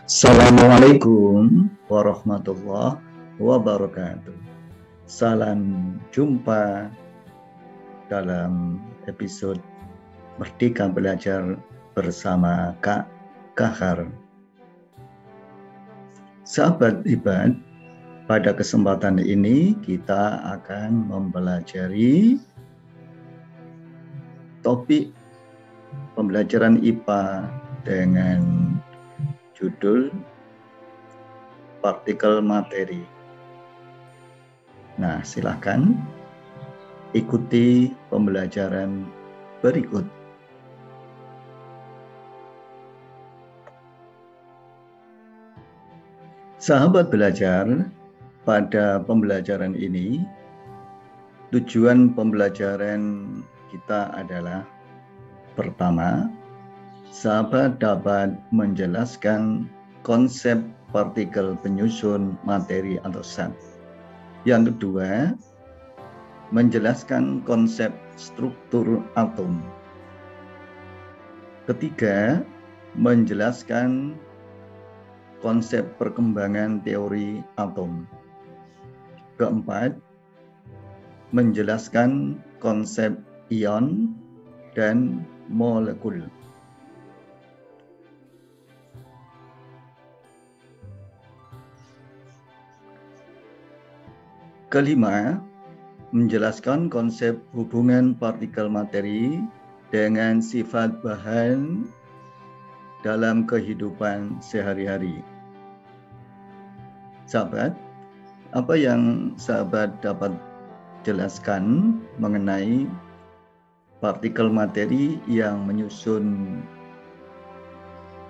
Assalamualaikum warahmatullahi wabarakatuh. Salam jumpa dalam episode Merdeka Belajar bersama Kak Kahar. Sahabat Ibad, pada kesempatan ini kita akan mempelajari topik pembelajaran IPA dengan judul partikel materi. Nah, silakan ikuti pembelajaran berikut. Sahabat belajar, pada pembelajaran ini tujuan pembelajaran kita adalah: pertama, sahabat dapat menjelaskan konsep partikel penyusun materi atau zat. Yang kedua, menjelaskan konsep struktur atom. Ketiga, menjelaskan konsep perkembangan teori atom. Keempat, menjelaskan konsep ion dan molekul. Kelima, menjelaskan konsep hubungan partikel materi dengan sifat bahan dalam kehidupan sehari-hari. Sahabat, apa yang sahabat dapat jelaskan mengenai partikel materi yang menyusun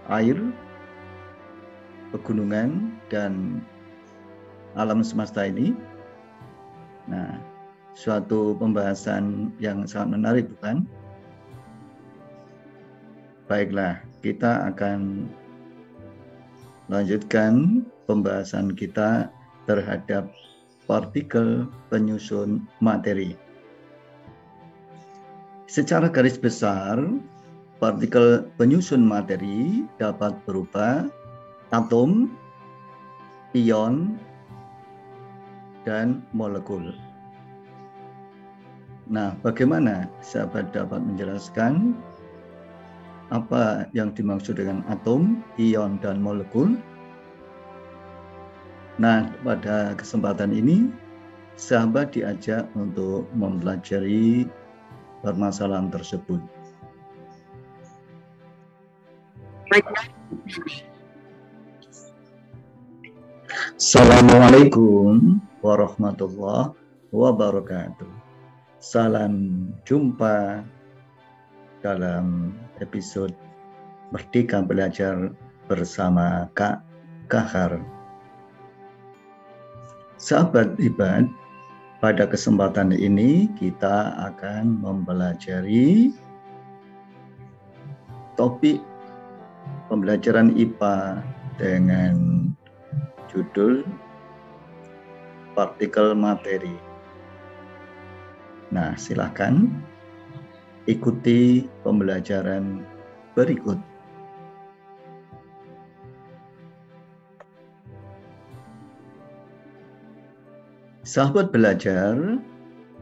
air, pegunungan, dan alam semesta ini? Nah, suatu pembahasan yang sangat menarik, bukan? Baiklah, kita akan lanjutkan pembahasan kita terhadap partikel penyusun materi. Secara garis besar, partikel penyusun materi dapat berupa atom, ion, dan molekul. Nah, bagaimana sahabat dapat menjelaskan apa yang dimaksud dengan atom, ion, dan molekul? Nah, pada kesempatan ini sahabat diajak untuk mempelajari permasalahan tersebut. Assalamualaikum warahmatullahi wabarakatuh. Salam jumpa dalam episode Merdeka Belajar bersama Kak Kahar. Sahabat Ibad, pada kesempatan ini kita akan mempelajari topik pembelajaran IPA dengan judul partikel materi. Nah, silakan ikuti pembelajaran berikut. Sahabat belajar,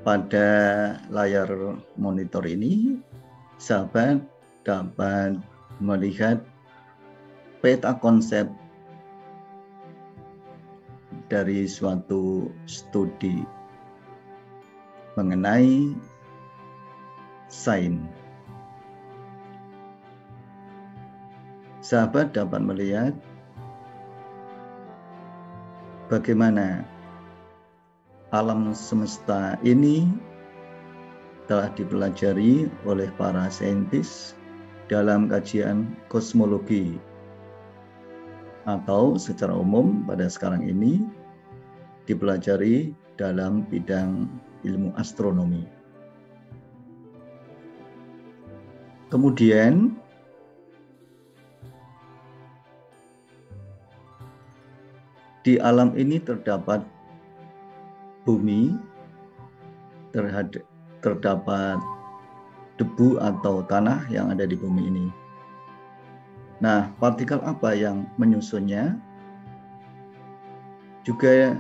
pada layar monitor ini sahabat dapat melihat peta konsep dari suatu studi mengenai sains. Sahabat dapat melihat bagaimana alam semesta ini telah dipelajari oleh para saintis dalam kajian kosmologi, atau secara umum pada sekarang ini dipelajari dalam bidang ilmu astronomi. Kemudian di alam ini terdapat bumi, terdapat debu atau tanah yang ada di bumi ini. Nah, partikel apa yang menyusunnya? Juga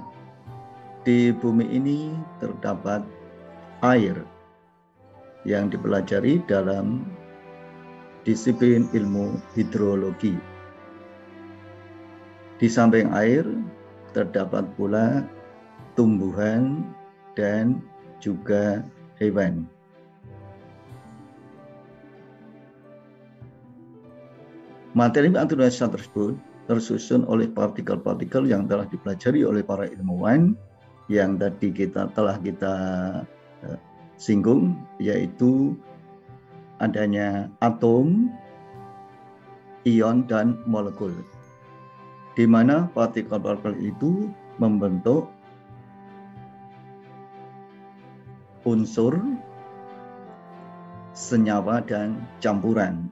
di bumi ini terdapat air yang dipelajari dalam disiplin ilmu hidrologi. Di samping air terdapat pula tumbuhan dan juga hewan. Materi naturalisasi tersebut tersusun oleh partikel-partikel yang telah dipelajari oleh para ilmuwan yang tadi telah kita singgung, yaitu adanya atom, ion, dan molekul, di mana partikel-partikel itu membentuk unsur, senyawa, dan campuran.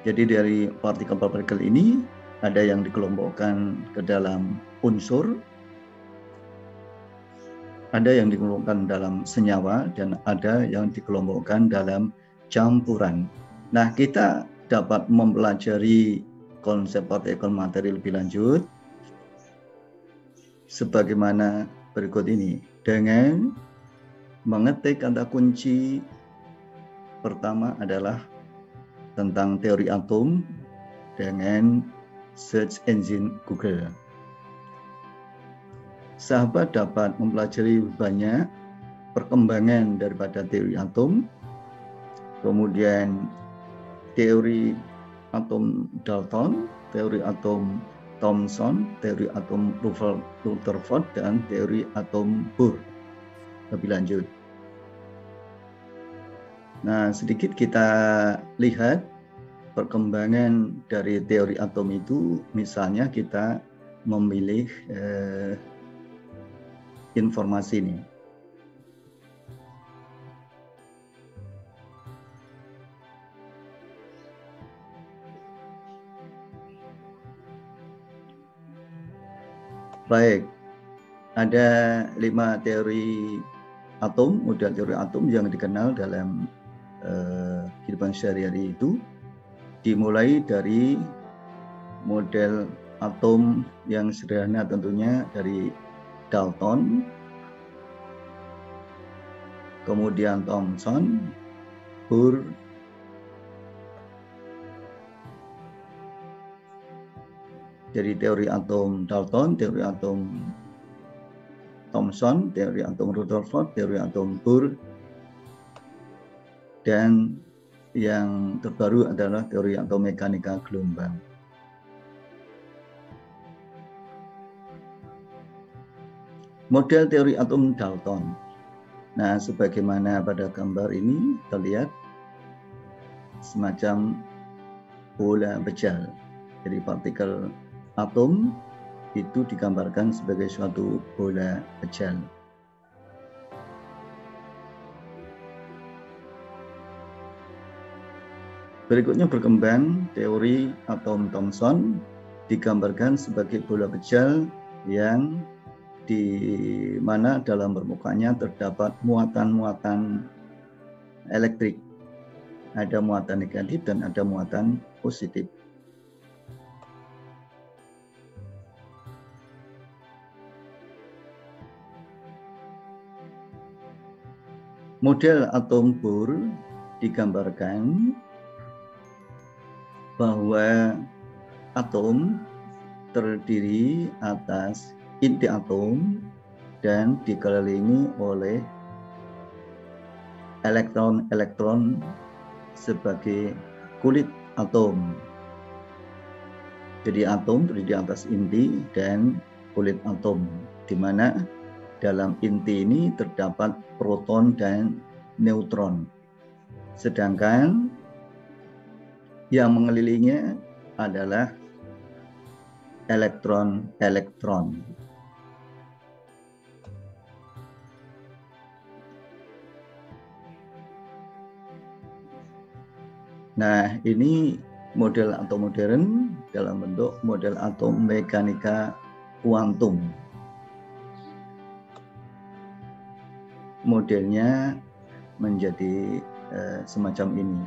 Jadi dari partikel-partikel ini ada yang dikelompokkan ke dalam unsur, ada yang dikelompokkan dalam senyawa, dan ada yang dikelompokkan dalam campuran. Nah, kita dapat mempelajari konsep partikel materi lebih lanjut sebagaimana berikut ini dengan mengetik kata kunci pertama adalah tentang teori atom dengan search engine Google. Sahabat dapat mempelajari banyak perkembangan daripada teori atom, kemudian teori atom Dalton, teori atom Thomson, teori atom Rutherford, dan teori atom Bohr lebih lanjut. Nah, sedikit kita lihat perkembangan dari teori atom itu, misalnya kita memilih informasi ini. Baik, ada 5 teori atom, model teori atom yang dikenal dalam kehidupan sehari-hari itu, dimulai dari model atom yang sederhana tentunya dari Dalton, kemudian Thomson, Bohr, jadi teori atom Dalton, teori atom Thomson, teori atom Rutherford, teori atom Bohr, dan yang terbaru adalah teori atom mekanika gelombang. Model teori atom Dalton. Nah, sebagaimana pada gambar ini terlihat semacam bola bejal. Jadi partikel atom itu digambarkan sebagai suatu bola bejal. Berikutnya berkembang teori atom Thomson, digambarkan sebagai bola bejal yang di mana dalam permukaannya terdapat muatan-muatan elektrik. Ada muatan negatif dan ada muatan positif. Model atom Bohr digambarkan bahwa atom terdiri atas inti atom dan dikelilingi oleh elektron-elektron sebagai kulit atom. Jadi atom terdiri atas inti dan kulit atom, di mana dalam inti ini terdapat proton dan neutron. Sedangkan yang mengelilinginya adalah elektron-elektron. Nah, ini model atom modern dalam bentuk model atom mekanika kuantum. Modelnya menjadi semacam ini,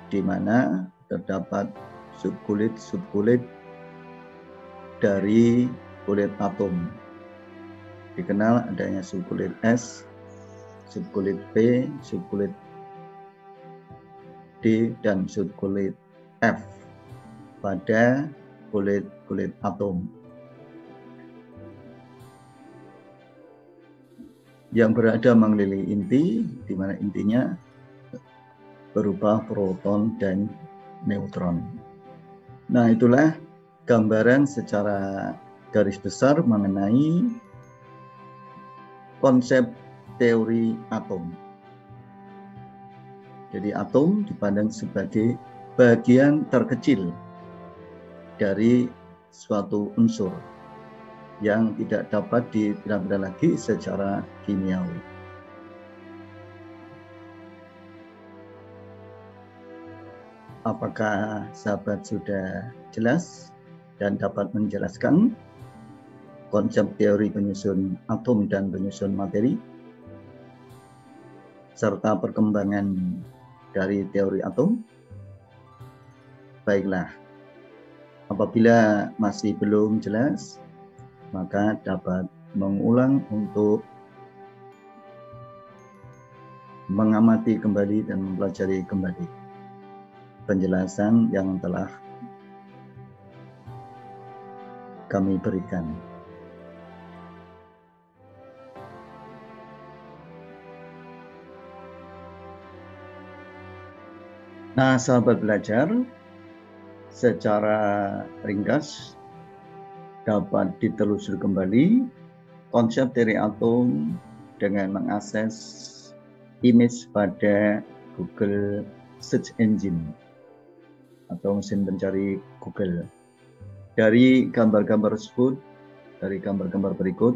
di mana terdapat subkulit dari kulit atom. Dikenal adanya subkulit S, subkulit P, subkulit D, dan subkulit F pada kulit atom. Yang berada mengelilingi inti, di mana intinya berupa proton dan neutron. Nah, itulah gambaran secara garis besar mengenai konsep teori atom. Jadi atom dipandang sebagai bagian terkecil dari suatu unsur yang tidak dapat dipindah-pindah lagi secara kimiawi. Apakah sahabat sudah jelas dan dapat menjelaskan konsep teori penyusun atom dan penyusun materi, serta perkembangan dari teori atom? Baiklah, apabila masih belum jelas, maka dapat mengulang untuk mengamati kembali dan mempelajari kembali penjelasan yang telah kami berikan. Nah, sahabat belajar, secara ringkas dapat ditelusur kembali konsep teori atom dengan mengakses image pada Google Search Engine atau mesin pencari Google. Dari gambar-gambar tersebut, dari gambar-gambar berikut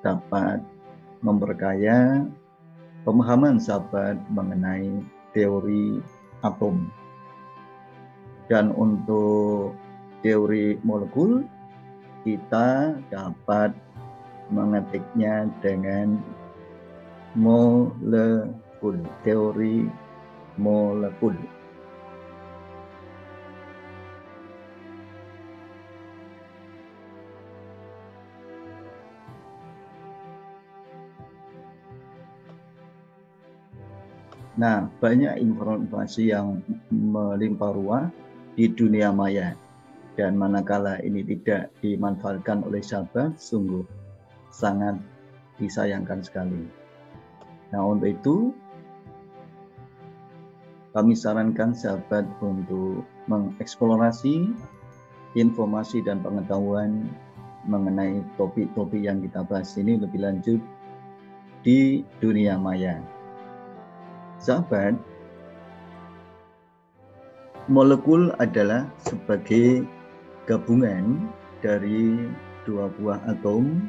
dapat memperkaya pemahaman sahabat mengenai teori atom. Dan untuk teori molekul, kita dapat mengetiknya dengan molekul, teori molekul. Nah, banyak informasi yang melimpah ruah di dunia maya, dan manakala ini tidak dimanfaatkan oleh sahabat, sungguh sangat disayangkan sekali. Nah, untuk itu kami sarankan sahabat untuk mengeksplorasi informasi dan pengetahuan mengenai topik-topik yang kita bahas ini lebih lanjut di dunia maya. Sahabat, molekul adalah sebagai gabungan dari dua buah atom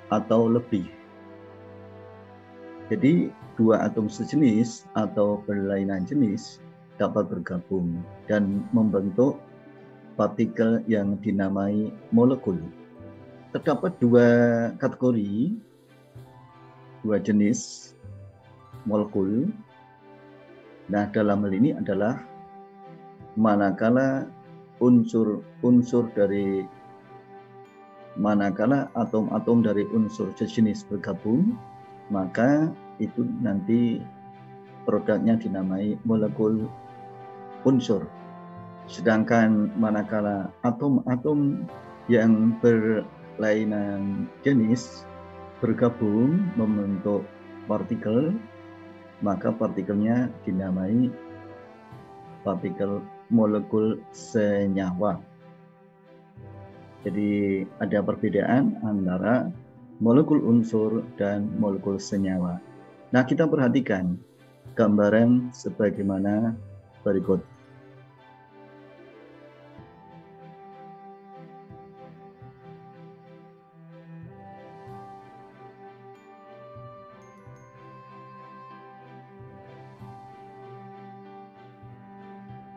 atau lebih. Jadi dua atom sejenis atau berlainan jenis dapat bergabung dan membentuk partikel yang dinamai molekul. Terdapat dua kategori, dua jenis molekul. Nah, dalam hal ini adalah manakala atom-atom dari unsur sejenis bergabung, maka itu nanti produknya dinamai molekul unsur. Sedangkan manakala atom-atom yang berlainan jenis bergabung membentuk partikel, maka partikelnya dinamai partikel molekul senyawa. Jadi ada perbedaan antara molekul unsur dan molekul senyawa. Nah, kita perhatikan gambaran sebagaimana berikut.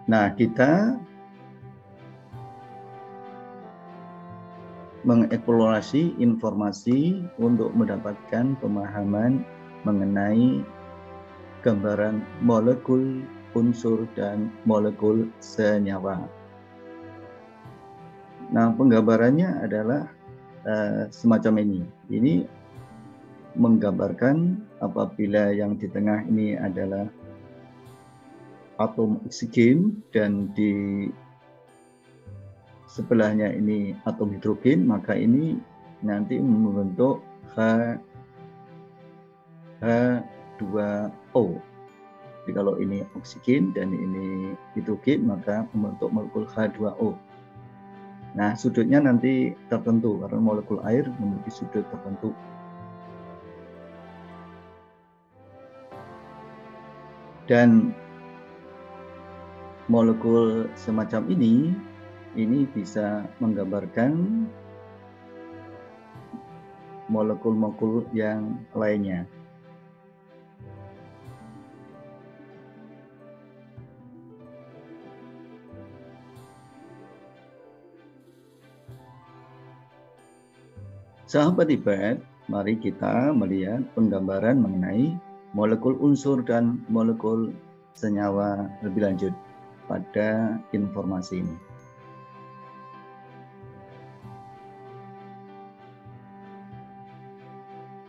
Nah, kita mengeksplorasi informasi untuk mendapatkan pemahaman mengenai gambaran molekul, unsur, dan molekul senyawa. Nah, penggambarannya adalah semacam ini. Ini menggambarkan apabila yang di tengah ini adalah atom oksigen dan di sebelahnya ini atom hidrogen, maka ini nanti membentuk H2O. Jadi kalau ini oksigen dan ini hidrogen, maka membentuk molekul H2O. Nah, sudutnya nanti tertentu karena molekul air memiliki sudut tertentu. Dan molekul semacam ini bisa menggambarkan molekul-molekul yang lainnya. Sahabat Ibat, mari kita melihat penggambaran mengenai molekul unsur dan molekul senyawa lebih lanjut pada informasi ini.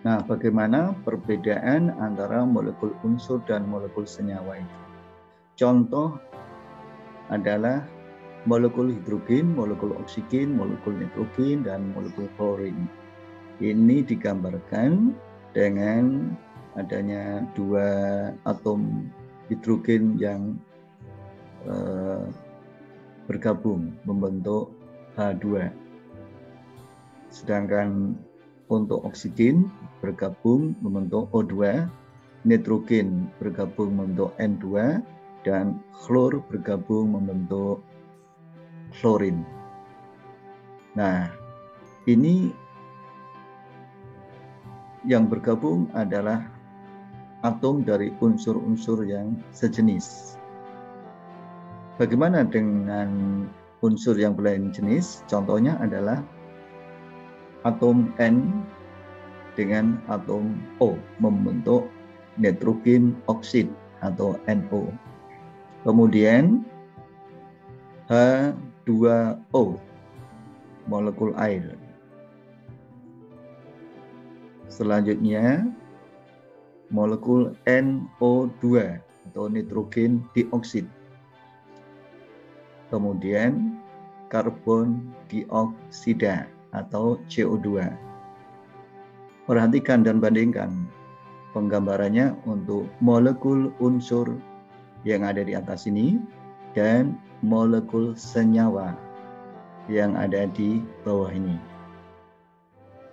Nah, bagaimana perbedaan antara molekul unsur dan molekul senyawa itu? Contoh adalah molekul hidrogen, molekul oksigen, molekul nitrogen, dan molekul klorin. Ini digambarkan dengan adanya dua atom hidrogen yang bergabung membentuk H2. Sedangkan untuk oksigen bergabung membentuk O2, nitrogen bergabung membentuk N2, dan klor bergabung membentuk klorin. Nah, ini yang bergabung adalah atom dari unsur-unsur yang sejenis. Bagaimana dengan unsur yang berlain jenis? Contohnya adalah atom N dengan atom O membentuk nitrogen oksid atau NO. Kemudian H2O molekul air. Selanjutnya molekul NO2 atau nitrogen dioksid. Kemudian karbon dioksida atau CO2. Perhatikan dan bandingkan penggambarannya untuk molekul unsur yang ada di atas ini dan molekul senyawa yang ada di bawah ini.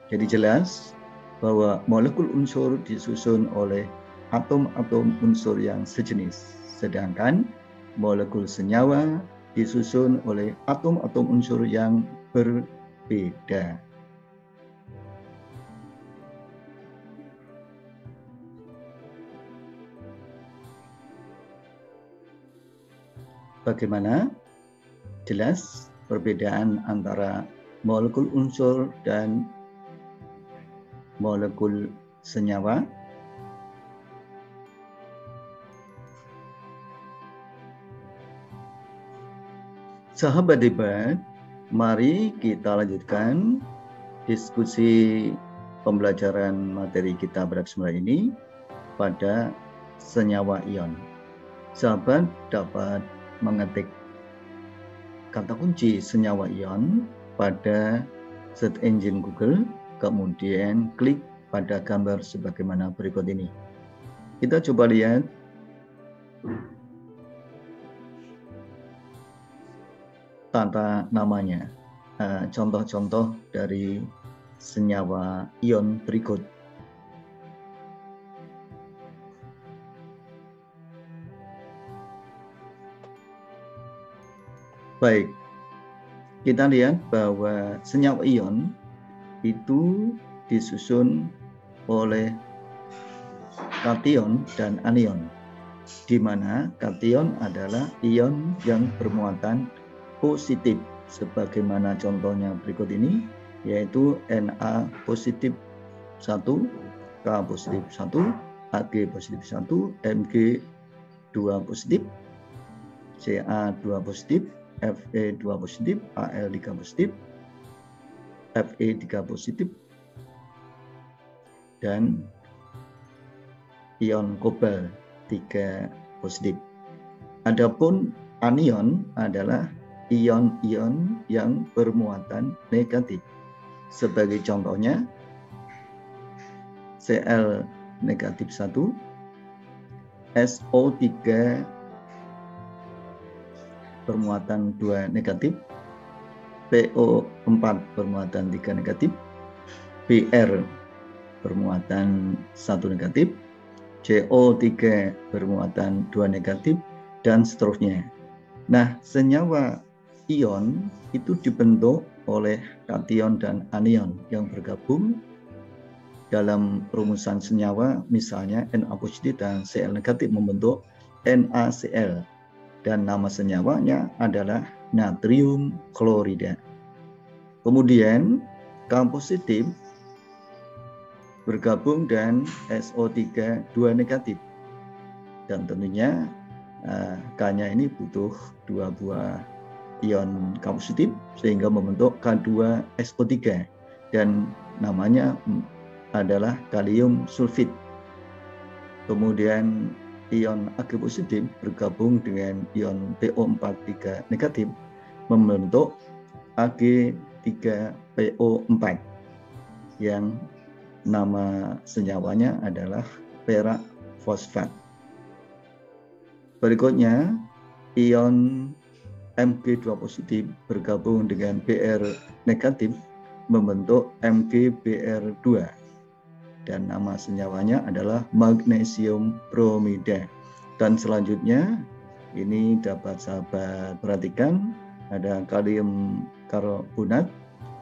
Jadi jelas bahwa molekul unsur disusun oleh atom-atom unsur yang sejenis, sedangkan molekul senyawa disusun oleh atom-atom unsur yang berbeda. Bagaimana? Jelas perbedaan antara molekul unsur dan molekul senyawa. Sahabat debat, mari kita lanjutkan diskusi pembelajaran materi kita pada kesempatan ini pada senyawa ion. Sahabat dapat mengetik kata kunci senyawa ion pada search engine Google, kemudian klik pada gambar sebagaimana berikut ini. Kita coba lihat tata namanya, contoh-contoh dari senyawa ion berikut. Baik, kita lihat bahwa senyawa ion itu disusun oleh kation dan anion, di mana kation adalah ion yang bermuatan positif, sebagaimana contohnya berikut ini, yaitu Na positif 1, K positif 1, Ag positif 1, Mg 2 positif, Ca 2 positif, Fe 2 positif, Al 3 positif, Fe 3 positif, dan ion kobalt 3 positif. Adapun anion adalah ion-ion yang bermuatan negatif. Sebagai contohnya, Cl negatif 1, SO3 bermuatan 2 negatif, PO4 bermuatan 3 negatif, Br bermuatan 1 negatif, CO3 bermuatan 2 negatif, dan seterusnya. Nah, senyawa ion itu dibentuk oleh kation dan anion yang bergabung dalam rumusan senyawa, misalnya Na positif dan Cl negatif membentuk NaCl, dan nama senyawanya adalah natrium klorida. Kemudian K positif bergabung dan SO3 2 negatif, dan tentunya K-nya ini butuh 2 buah ion K positif sehingga membentuk K2SO3, dan namanya adalah kalium sulfit. Kemudian ion Ag positif bergabung dengan ion PO4 3 negatif membentuk Ag3PO4 yang nama senyawanya adalah perak fosfat. Berikutnya, ion Mg2 positif bergabung dengan Br negatif membentuk MgBr2, dan nama senyawanya adalah magnesium bromida. Dan selanjutnya, ini dapat sahabat perhatikan, ada kalium karbonat,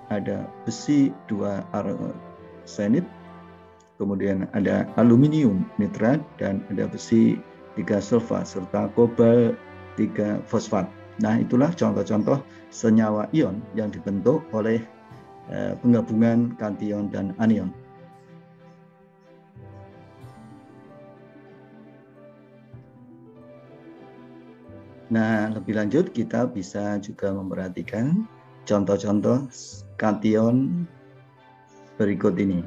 ada besi 2 arsenid, kemudian ada aluminium nitrat, dan ada besi 3 sulfat, serta kobalt 3 fosfat. Nah, itulah contoh-contoh senyawa ion yang dibentuk oleh penggabungan kation dan anion. Nah, lebih lanjut kita bisa juga memperhatikan contoh-contoh kation berikut ini.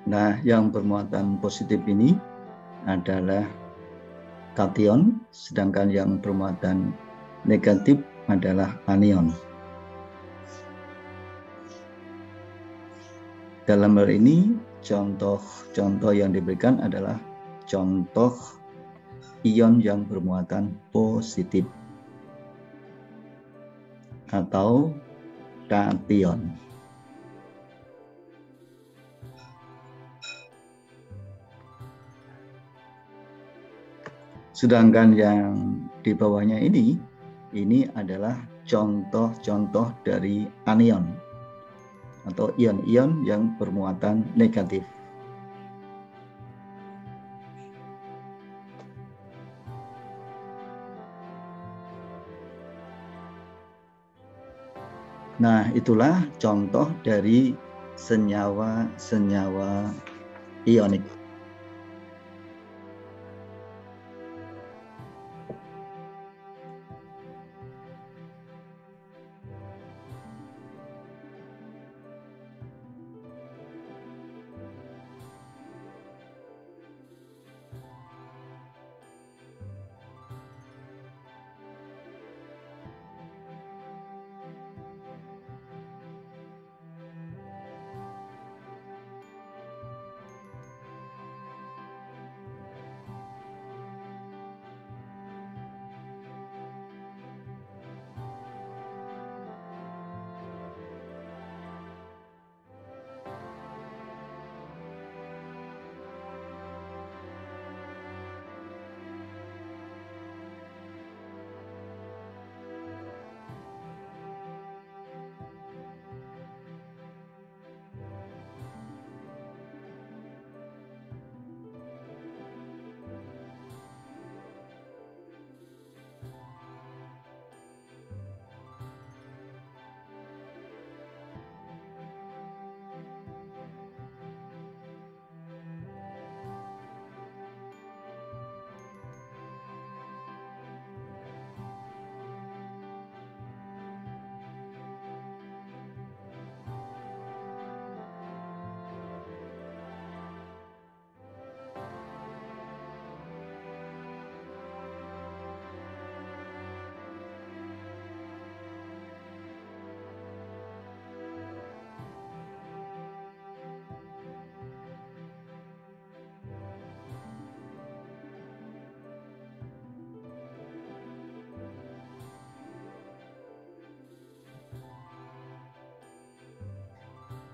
Nah, yang bermuatan positif ini adalah kation, sedangkan yang bermuatan negatif adalah anion. Dalam hal ini, contoh-contoh yang diberikan adalah contoh ion yang bermuatan positif atau kation. Sedangkan yang di bawahnya ini adalah contoh-contoh dari anion atau ion-ion yang bermuatan negatif. Nah, itulah contoh dari senyawa-senyawa ionik.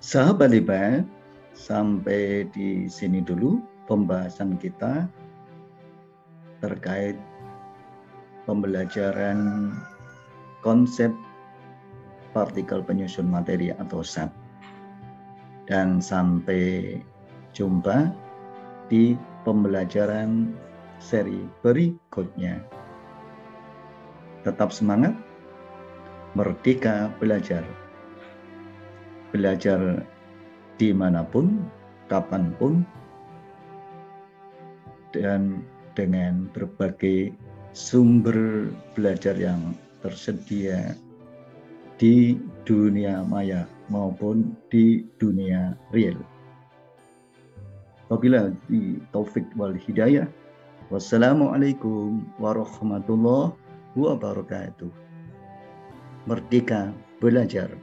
Sahabat Liba, sampai di sini dulu pembahasan kita terkait pembelajaran konsep partikel penyusun materi atau SAP. Dan sampai jumpa di pembelajaran seri berikutnya. Tetap semangat, merdeka belajar. Belajar dimanapun, kapanpun, dan dengan berbagai sumber belajar yang tersedia di dunia maya maupun di dunia real. Wabillahi taufik wal hidayah. Wassalamualaikum warahmatullahi wabarakatuh. Merdeka belajar.